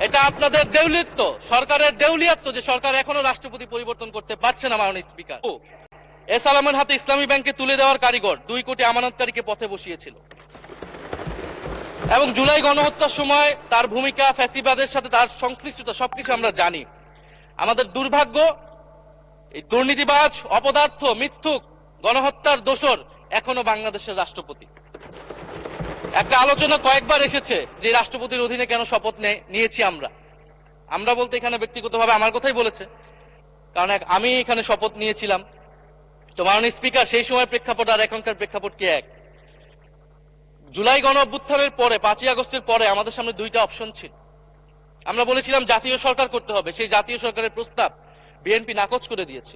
এটা আপনাদের দেউলিত্ব, সরকারের দেউলিয়াত্ব যে সরকার এখনো রাষ্ট্রপতি পরিবর্তন করতে পারছে না। মাননীয় স্পিকার, এস আলমের হাতে ইসলামী ব্যাংকে তুলে দেওয়ার কারিগর 2 কোটি আমানতকারীকে পথে বসিয়েছিল এবং জুলাই গণহত্যার সময় তার ভূমিকা, ফ্যাসিবাদের সাথে তার সংশ্লিষ্টতা সবকিছু আমরা জানি। আমাদের দুর্ভাগ্য, এই দুর্নীতিবাজ, অপদার্থ, মিথ্যুক, গণহত্যার দোষর এখনো বাংলাদেশের রাষ্ট্রপতি। একটা আলোচনা কয়েকবার এসেছে যে রাষ্ট্রপতির অধীনে কেন শপথ নিয়েছি আমরা বলতে এখানে ব্যক্তিগতভাবে আমার কথাই বলেছে, কারণ আমি এখানে শপথ নিয়েছিলাম। তো মাননীয় স্পিকার, সেই সময় প্রেক্ষাপট আর এখনকার প্রেক্ষাপট কি এক? জুলাই গণ অভ্যুত্থানের পরে, 5ই আগস্টের পরে আমাদের সামনে 2টা অপশন ছিল। আমরা বলেছিলাম জাতীয় সরকার করতে হবে, সেই জাতীয় সরকারের প্রস্তাব বিএনপি নাকচ করে দিয়েছে।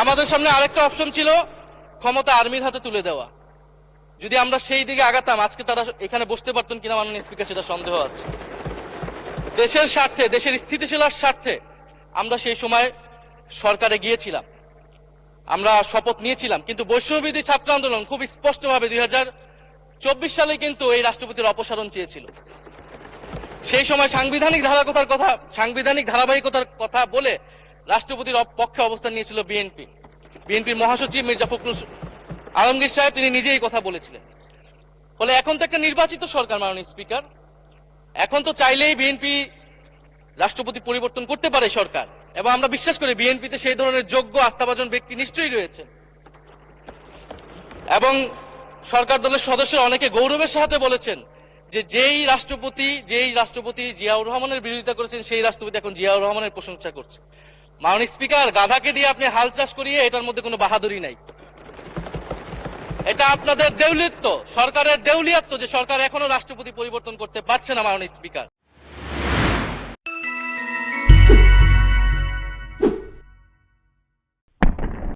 আমাদের সামনে আরেকটা অপশন ছিল ক্ষমতা আর্মির হাতে তুলে দেওয়া। যদি আমরা সেই দিকে আগাতাম, আজকে তারা এখানে বসতে পারতেন কিনা মাননীয় স্পিকার সেটা সন্দেহ আছে। দেশের স্বার্থে, দেশের স্থিতিশীলার স্বার্থে আমরা সেই সময় সরকারে গিয়েছিলাম, আমরা শপথ নিয়েছিলাম। কিন্তু বৈষম্যবিরোধী ছাত্র আন্দোলন খুব স্পষ্টভাবে 2024 সালে কিন্তু এই রাষ্ট্রপতির অপসারণ চেয়েছিল। সেই সময় সাংবিধানিক ধারাবাহিকতার কথা বলে রাষ্ট্রপতির পক্ষে অবস্থান নিয়েছিল বিএনপির মহাসচিব মির্জা ফখরুল আলমগীর সাহেব, তিনি নিজেই কথা বলেছিলেন। ফলে এখন তো একটা নির্বাচিত সরকার মাননীয় স্পিকার, এখন তো চাইলেই বিএনপি রাষ্ট্রপতি পরিবর্তন করতে পারে সরকার, এবং আমরা বিশ্বাস করি বিএনপিতে সেই ধরনের যোগ্য আস্থাভাজন ব্যক্তি নিশ্চয়ই রয়েছে। এবং সরকার দলের সদস্যরা অনেকে গৌরবের সাথে বলেছেন যে যেই রাষ্ট্রপতি জিয়াউর রহমানের বিরোধিতা করেছেন, সেই রাষ্ট্রপতি এখন জিয়াউর রহমানের প্রশংসা করছে। মাননীয় স্পিকার, গাধাকে দিয়ে আপনি হাল চাষ করিয়ে এটার মধ্যে কোনো বাহাদুরি নাই। এটা আপনাদের দেউলিত্ব, সরকারের দেউলিয়াত্ব যে সরকার এখনো রাষ্ট্রপতি পরিবর্তন করতে পারছে না। মাননীয় স্পিকার।